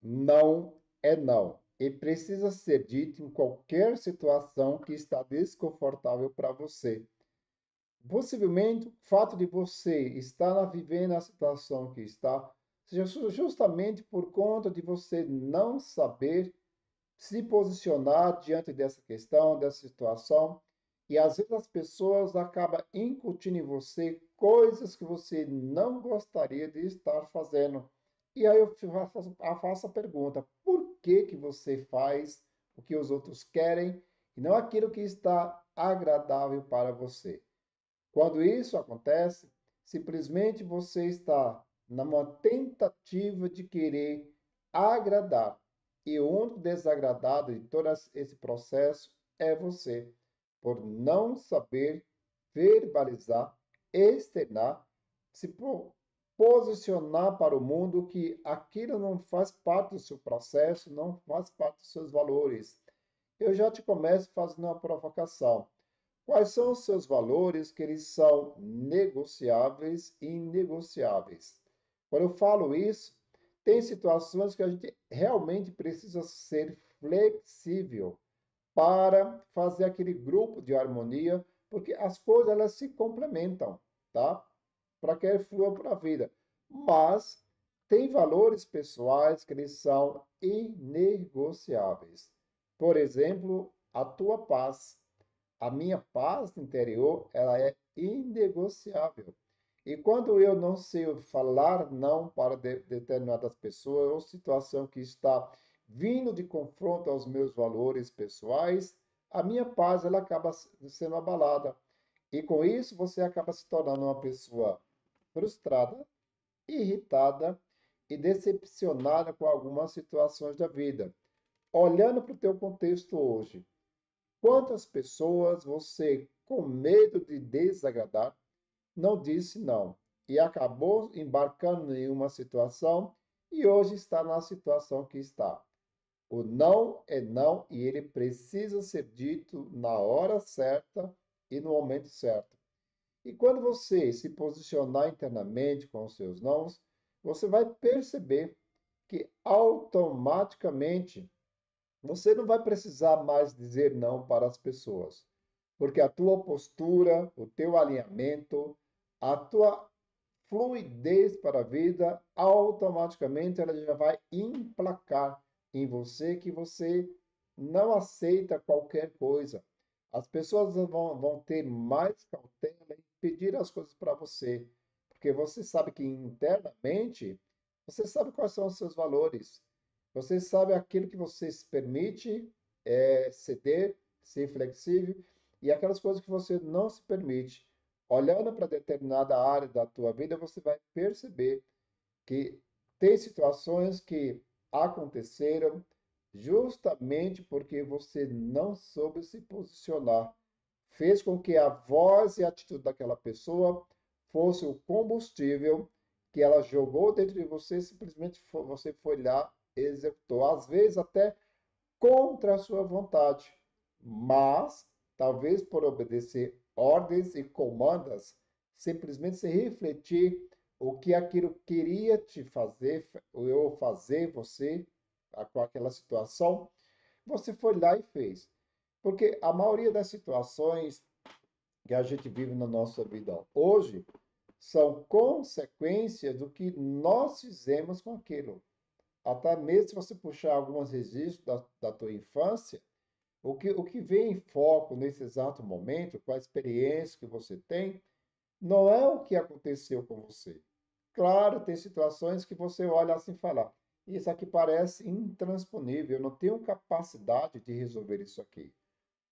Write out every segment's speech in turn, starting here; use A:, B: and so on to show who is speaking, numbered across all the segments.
A: Não é não. E precisa ser dito em qualquer situação que está desconfortável para você. Possivelmente, o fato de você estar vivendo a situação que está, seja justamente por conta de você não saber se posicionar diante dessa questão, dessa situação. E às vezes as pessoas acabam incutindo em você coisas que você não gostaria de estar fazendo. E aí eu faço a pergunta: por que que você faz o que os outros querem e não aquilo que está agradável para você? Quando isso acontece, simplesmente você está numa tentativa de querer agradar. E o único desagradado de todo esse processo é você, por não saber verbalizar, externar, se posicionar para o mundo que aquilo não faz parte do seu processo, não faz parte dos seus valores. Eu já te começo fazendo uma provocação. Quais são os seus valores que eles são negociáveis e inegociáveis? Quando eu falo isso, tem situações que a gente realmente precisa ser flexível para fazer aquele grupo de harmonia, porque as coisas elas se complementam, tá? Para que flua para a vida. Mas tem valores pessoais que eles são inegociáveis. Por exemplo, a tua paz. A minha paz interior, ela é inegociável. E quando eu não sei falar não para determinadas pessoas ou situação que está vindo de confronto aos meus valores pessoais, a minha paz ela acaba sendo abalada. E com isso você acaba se tornando uma pessoa frustrada, irritada e decepcionada com algumas situações da vida. Olhando para o teu contexto hoje, quantas pessoas você, com medo de desagradar, não disse não e acabou embarcando em uma situação e hoje está na situação que está? O não é não e ele precisa ser dito na hora certa e no momento certo. E quando você se posicionar internamente com os seus nãos, você vai perceber que automaticamente você não vai precisar mais dizer não para as pessoas, porque a tua postura, o teu alinhamento, a tua fluidez para a vida, automaticamente ela já vai emplacar em você que você não aceita qualquer coisa. As pessoas vão ter mais cautela em pedir as coisas para você, porque você sabe que internamente você sabe quais são os seus valores. Você sabe aquilo que você se permite ceder, ser flexível, e aquelas coisas que você não se permite. Olhando para determinada área da tua vida, você vai perceber que tem situações que aconteceram justamente porque você não soube se posicionar. Fez com que a voz e a atitude daquela pessoa fosse o combustível que ela jogou dentro de você, simplesmente você foi lá e executou, às vezes até contra a sua vontade, mas talvez por obedecer ordens e comandas, simplesmente se refletir o que aquilo queria te fazer, ou fazer você com aquela situação, você foi lá e fez. Porque a maioria das situações que a gente vive na nossa vida hoje são consequências do que nós fizemos com aquilo. Até mesmo se você puxar alguns registros da tua infância, o que vem em foco nesse exato momento, com a experiência que você tem, não é o que aconteceu com você. Claro, tem situações que você olha assim e fala: isso aqui parece intransponível, eu não tenho capacidade de resolver isso aqui.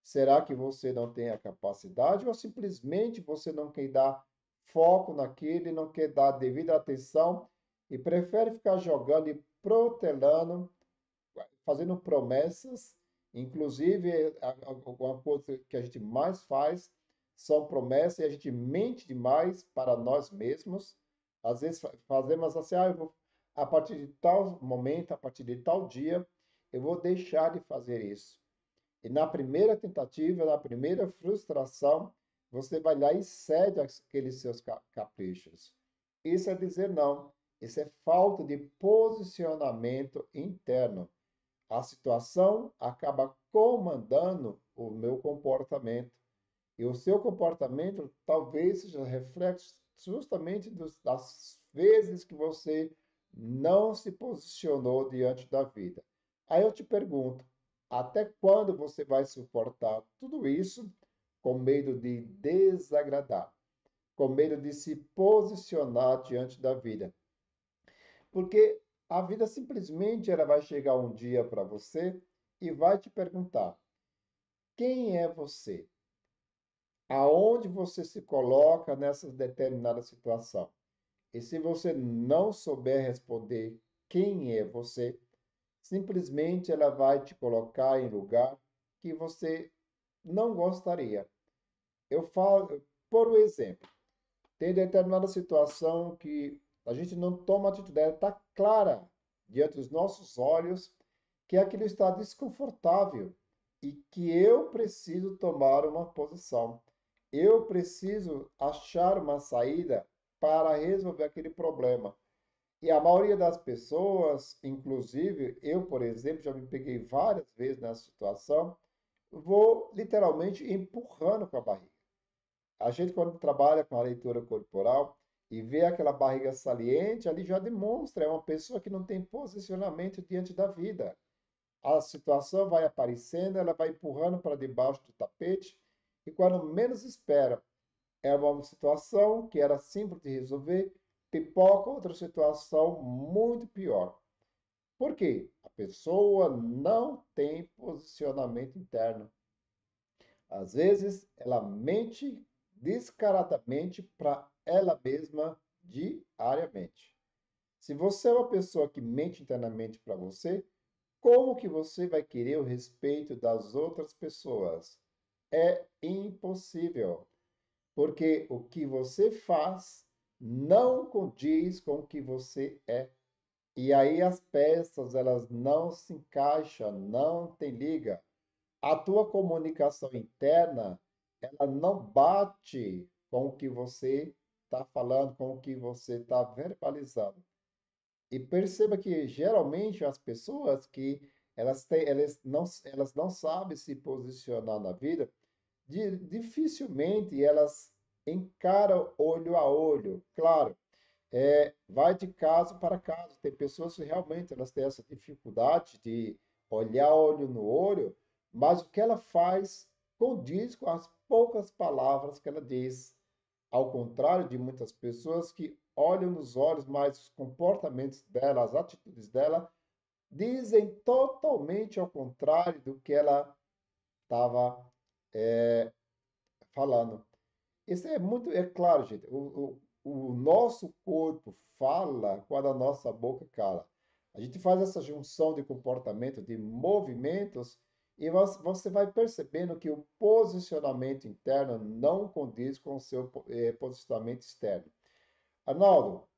A: Será que você não tem a capacidade ou simplesmente você não quer dar foco naquilo e não quer dar devida atenção e prefere ficar jogando e protelando, fazendo promessas, inclusive uma coisa que a gente mais faz são promessas e a gente mente demais para nós mesmos. Às vezes fazemos assim, eu vou, a partir de tal momento, a partir de tal dia, eu vou deixar de fazer isso. E na primeira tentativa, na primeira frustração, você vai lá e cede aqueles seus caprichos. Isso é dizer não. Isso é falta de posicionamento interno. A situação acaba comandando o meu comportamento. E o seu comportamento talvez seja reflexo justamente das vezes que você não se posicionou diante da vida. Aí eu te pergunto, até quando você vai suportar tudo isso com medo de desagradar, com medo de se posicionar diante da vida? Porque a vida simplesmente ela vai chegar um dia para você e vai te perguntar: quem é você? Aonde você se coloca nessa determinada situação? E se você não souber responder quem é você, simplesmente ela vai te colocar em lugar que você não gostaria. Eu falo, por um exemplo, tem determinada situação que a gente não toma atitude, ela está clara diante dos nossos olhos que aquilo está desconfortável e que eu preciso tomar uma posição. Eu preciso achar uma saída para resolver aquele problema. E a maioria das pessoas, inclusive eu, por exemplo, já me peguei várias vezes nessa situação, vou literalmente empurrando com a barriga. A gente, quando trabalha com a leitura corporal e vê aquela barriga saliente, ali já demonstra, é uma pessoa que não tem posicionamento diante da vida. A situação vai aparecendo, ela vai empurrando para debaixo do tapete, e quando menos espera, é uma situação que era simples de resolver, pipoca outra situação muito pior. Por quê? A pessoa não tem posicionamento interno. Às vezes, ela mente descaradamente para ela mesma diariamente. Se você é uma pessoa que mente internamente para você, como que você vai querer o respeito das outras pessoas? É impossível, porque o que você faz não condiz com o que você é. E aí as peças, elas não se encaixam, não tem liga. A tua comunicação interna, ela não bate com o que você está falando, com o que você está verbalizando. E perceba que geralmente as pessoas que elas não sabem se posicionar na vida, dificilmente elas encaram olho a olho. Claro, vai de caso para caso. Tem pessoas que realmente elas têm essa dificuldade de olhar olho no olho, mas o que ela faz condiz com as poucas palavras que ela diz. Ao contrário de muitas pessoas que olham nos olhos, mas os comportamentos dela, as atitudes dela, dizem totalmente ao contrário do que ela estava falando. Isso é muito, é claro, gente. O nosso corpo fala quando a nossa boca cala. A gente faz essa junção de comportamento, de movimentos, e você vai percebendo que o posicionamento interno não condiz com o seu posicionamento externo. Arnaldo,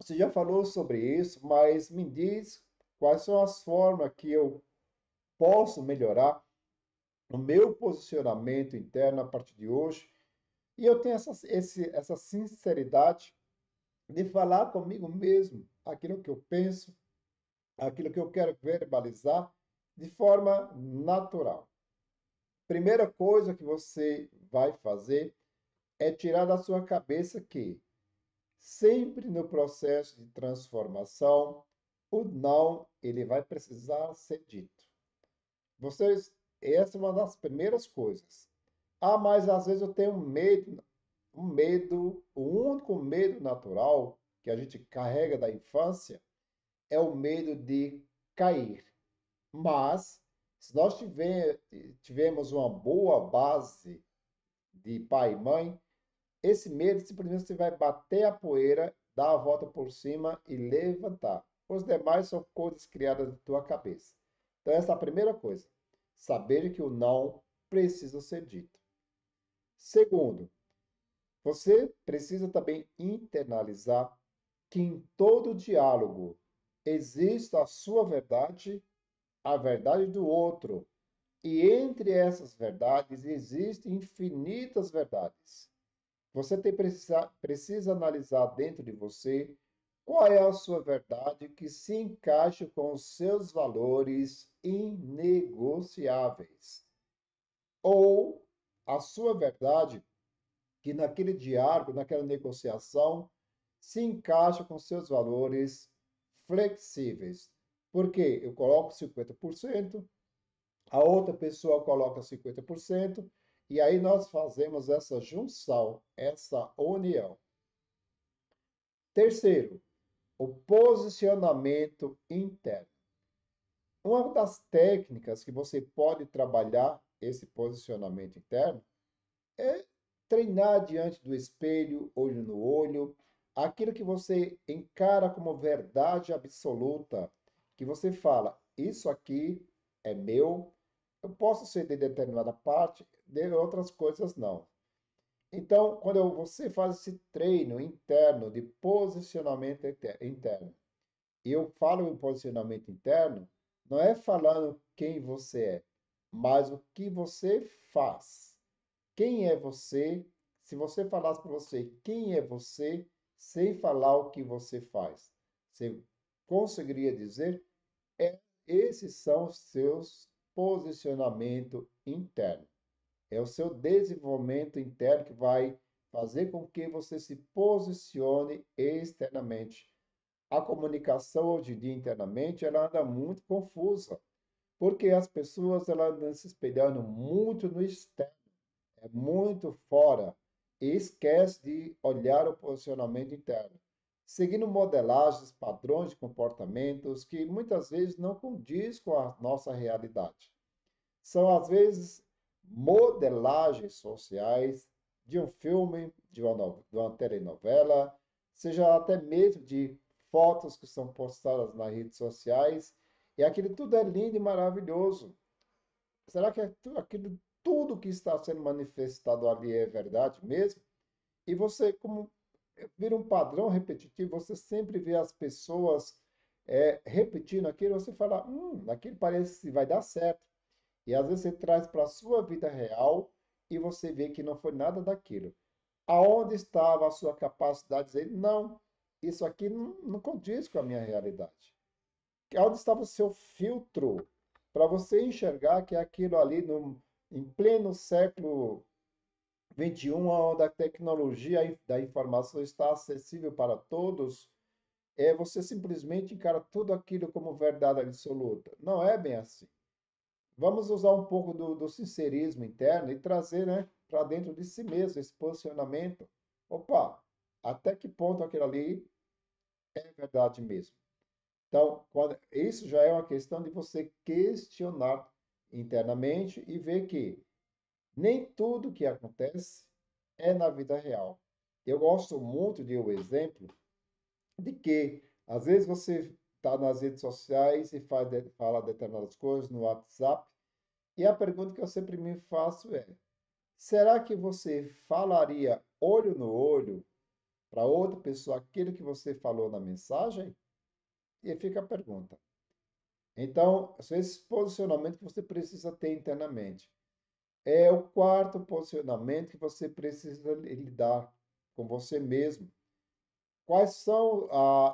A: você já falou sobre isso, mas me diz quais são as formas que eu posso melhorar o meu posicionamento interno a partir de hoje. E eu tenho essa sinceridade de falar comigo mesmo aquilo que eu penso, aquilo que eu quero verbalizar de forma natural. Primeira coisa que você vai fazer é tirar da sua cabeça que sempre no processo de transformação, o não, ele vai precisar ser dito. Vocês, essa é uma das primeiras coisas. Ah, mas às vezes eu tenho medo. Um medo, o único medo natural que a gente carrega da infância é o medo de cair. Mas, se nós tivermos uma boa base de pai e mãe, esse medo simplesmente você vai bater a poeira, dar a volta por cima e levantar. Os demais são coisas criadas na tua cabeça. Então, essa é a primeira coisa. Saber que o não precisa ser dito. Segundo, você precisa também internalizar que em todo diálogo existe a sua verdade, a verdade do outro, e entre essas verdades existem infinitas verdades. Você precisa analisar dentro de você Qual é a sua verdade que se encaixa com os seus valores inegociáveis? Ou a sua verdade que naquele diálogo, naquela negociação, se encaixa com seus valores flexíveis? Porque eu coloco 50%, a outra pessoa coloca 50%, e aí nós fazemos essa junção, essa união. Terceiro, o posicionamento interno. Uma das técnicas que você pode trabalhar esse posicionamento interno é treinar diante do espelho, olho no olho, aquilo que você encara como verdade absoluta, que você fala, isso aqui é meu, eu posso ser de determinada parte, de outras coisas não. Então, quando você faz esse treino interno de posicionamento interno, e eu falo em posicionamento interno, não é falando quem você é, mas o que você faz. Quem é você? Se você falasse para você quem é você, sem falar o que você faz, você conseguiria dizer? É, esses são os seus posicionamento interno. É o seu desenvolvimento interno que vai fazer com que você se posicione externamente. A comunicação hoje em dia internamente, ela anda muito confusa, porque as pessoas elas andam se espelhando muito no externo, é muito fora, e esquece de olhar o posicionamento interno, seguindo modelagens, padrões de comportamentos que muitas vezes não condiz com a nossa realidade. São, às vezes, modelagens sociais de um filme, de uma telenovela, seja até mesmo de fotos que são postadas nas redes sociais, e aquilo tudo é lindo e maravilhoso. Será que aquilo tudo que está sendo manifestado ali é verdade mesmo? E você, como vira um padrão repetitivo, você sempre vê as pessoas repetindo aquilo, você fala, aquilo parece que vai dar certo. E às vezes você traz para a sua vida real e você vê que não foi nada daquilo. Aonde estava a sua capacidade de dizer, não, isso aqui não condiz com a minha realidade? Onde estava o seu filtro para você enxergar que aquilo ali, em pleno século XXI, onde a tecnologia da informação está acessível para todos, você simplesmente encara tudo aquilo como verdade absoluta? Não é bem assim. Vamos usar um pouco do sincerismo interno e trazer, né, para dentro de si mesmo esse posicionamento. Opa, até que ponto aquilo ali é verdade mesmo? Então, isso já é uma questão de você questionar internamente e ver que nem tudo que acontece é na vida real. Eu gosto muito de um exemplo de que, às vezes, você está nas redes sociais e fala determinadas coisas no WhatsApp, e a pergunta que eu sempre me faço é: será que você falaria olho no olho para outra pessoa aquilo que você falou na mensagem? E fica a pergunta. Então, esse posicionamento que você precisa ter internamente. É o quarto posicionamento que você precisa lidar com você mesmo. Quais são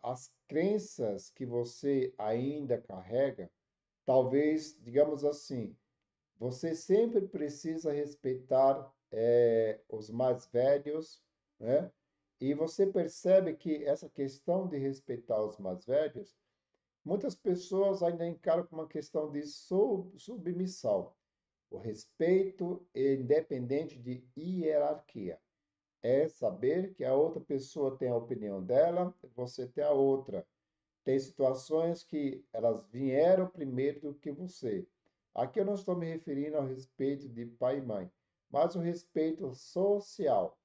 A: as crenças que você ainda carrega? Talvez, digamos assim, você sempre precisa respeitar os mais velhos, né? E você percebe que essa questão de respeitar os mais velhos, muitas pessoas ainda encaram como uma questão de submissão. O respeito é independente de hierarquia. É saber que a outra pessoa tem a opinião dela, você tem a outra. Tem situações que elas vieram primeiro do que você. Aqui eu não estou me referindo ao respeito de pai e mãe, mas o respeito social.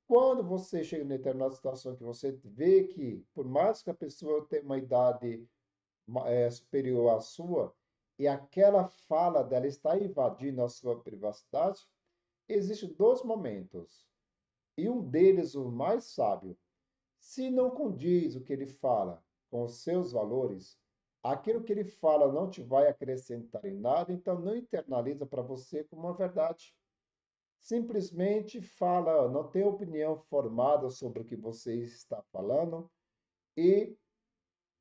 A: Quando você chega em determinada situação que você vê que, por mais que a pessoa tenha uma idade superior à sua, e aquela fala dela está invadindo a sua privacidade, existem dois momentos. E um deles, o mais sábio, se não condiz o que ele fala com os seus valores, aquilo que ele fala não te vai acrescentar em nada, então não internaliza para você como uma verdade. Simplesmente fala, não tem opinião formada sobre o que você está falando, E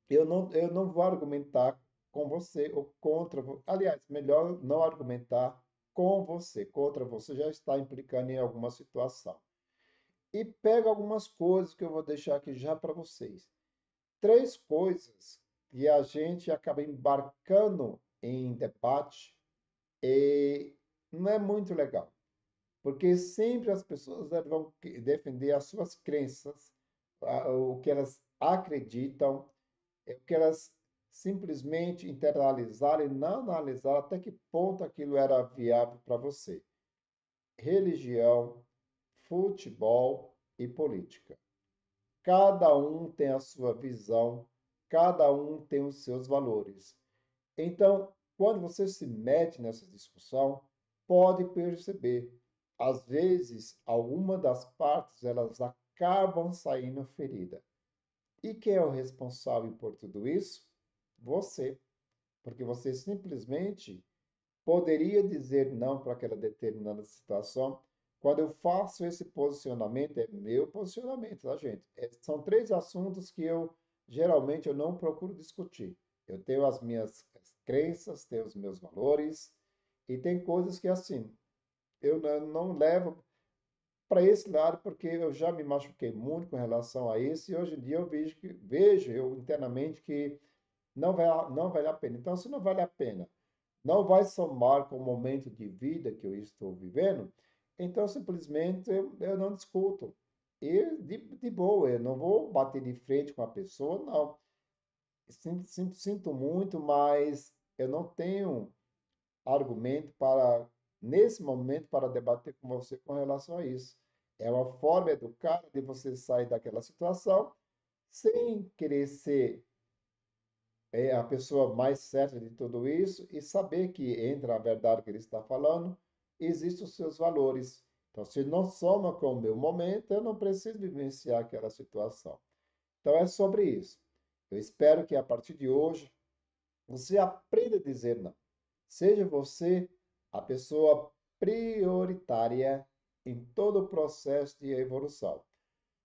A: eu não vou argumentar com você ou contra você. Aliás, melhor não argumentar com você. Contra você já está implicando em alguma situação. E pega algumas coisas que eu vou deixar aqui já para vocês. Três coisas que a gente acaba embarcando em debate e não é muito legal, porque sempre as pessoas vão defender as suas crenças, o que elas acreditam, o que elas simplesmente internalizaram e não analisaram até que ponto aquilo era viável para você. Religião, futebol e política. Cada um tem a sua visão, cada um tem os seus valores. Então, quando você se mete nessa discussão, pode perceber, às vezes, alguma das partes elas acabam saindo ferida. E quem é o responsável por tudo isso? Você, porque você simplesmente poderia dizer não para aquela determinada situação. Quando eu faço esse posicionamento, é meu posicionamento, tá, gente? São três assuntos que geralmente eu não procuro discutir. Eu tenho as minhas crenças, tenho os meus valores, e tem coisas que, assim, eu não levo para esse lado, porque eu já me machuquei muito com relação a isso, e hoje em dia eu vejo eu internamente que não vale a pena. Então, se não vale a pena, não vai somar com o momento de vida que eu estou vivendo, então simplesmente eu não discuto. E de boa, eu não vou bater de frente com a pessoa, não. Sinto muito, mas eu não tenho argumento para, nesse momento, para debater com você com relação a isso. É uma forma educada de você sair daquela situação sem querer ser a pessoa mais certa de tudo isso e saber que entre a verdade que ele está falando, existem os seus valores. Então, se não soma com o meu momento, eu não preciso vivenciar aquela situação. Então, é sobre isso. Eu espero que a partir de hoje você aprenda a dizer não. Seja você a pessoa prioritária em todo o processo de evolução.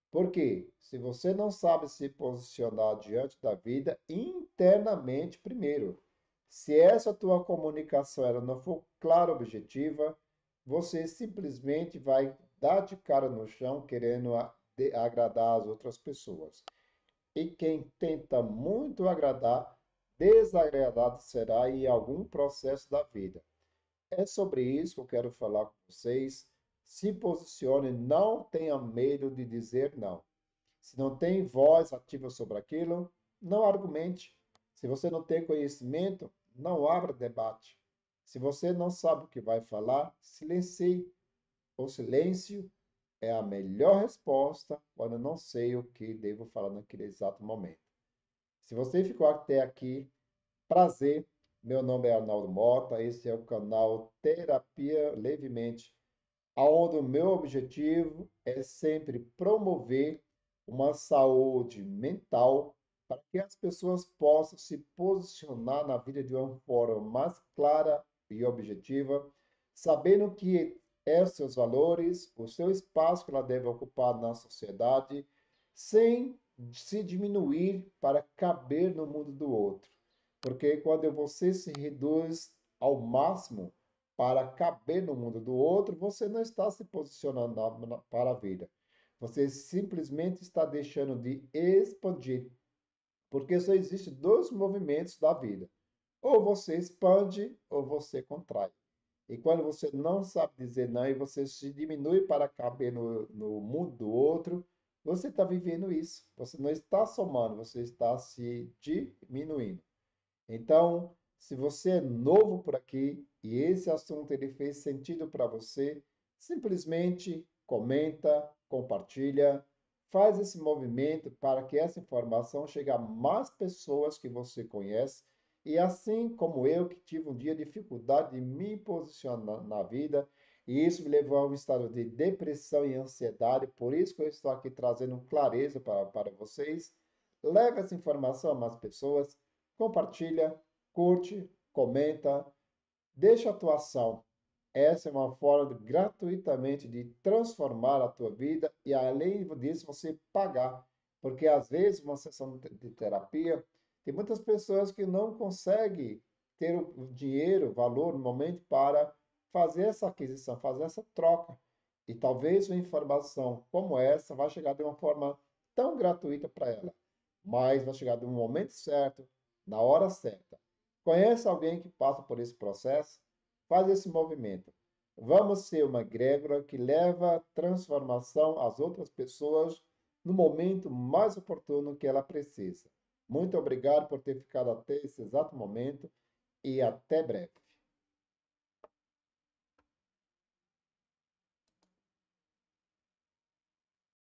A: Porque se você não sabe se posicionar diante da vida internamente primeiro, se essa tua comunicação ela não for clara, objetiva, você simplesmente vai dar de cara no chão querendo agradar as outras pessoas. E quem tenta muito agradar, desagradado será em algum processo da vida. É sobre isso que eu quero falar com vocês. Se posicione, não tenha medo de dizer não. Se não tem voz ativa sobre aquilo, não argumente. Se você não tem conhecimento, não abra debate. Se você não sabe o que vai falar, silencie. O silêncio é a melhor resposta quando eu não sei o que devo falar naquele exato momento. Se você ficou até aqui, prazer. Meu nome é Arnaldo Mota, esse é o canal Terapia Levemente, onde o meu objetivo é sempre promover uma saúde mental para que as pessoas possam se posicionar na vida de uma forma mais clara e objetiva, sabendo que é os seus valores, o seu espaço que ela deve ocupar na sociedade, sem se diminuir para caber no mundo do outro. Porque quando você se reduz ao máximo, para caber no mundo do outro, você não está se posicionando para a vida. Você simplesmente está deixando de expandir, porque só existem dois movimentos da vida. Ou você expande ou você contrai. E quando você não sabe dizer não e você se diminui para caber no mundo do outro, você está vivendo isso. Você não está somando, você está se diminuindo. Então, se você é novo por aqui e esse assunto ele fez sentido para você, simplesmente comenta, compartilha, faz esse movimento para que essa informação chegue a mais pessoas que você conhece e assim como eu que tive um dia de dificuldade de me posicionar na vida e isso me levou a um estado de depressão e ansiedade, por isso que eu estou aqui trazendo clareza para vocês. Leve essa informação a mais pessoas, compartilha, curte, comenta, deixa a tua ação. Essa é uma forma gratuitamente de transformar a tua vida e além disso você pagar. Porque às vezes uma sessão de terapia, tem muitas pessoas que não conseguem ter o dinheiro, o valor no momento para fazer essa aquisição, fazer essa troca. E talvez uma informação como essa vai chegar de uma forma tão gratuita para ela, mas vai chegar de um momento certo, na hora certa. Conhece alguém que passa por esse processo? Faz esse movimento. Vamos ser uma egrégora que leva transformação às outras pessoas no momento mais oportuno que ela precisa. Muito obrigado por ter ficado até esse exato momento e até breve.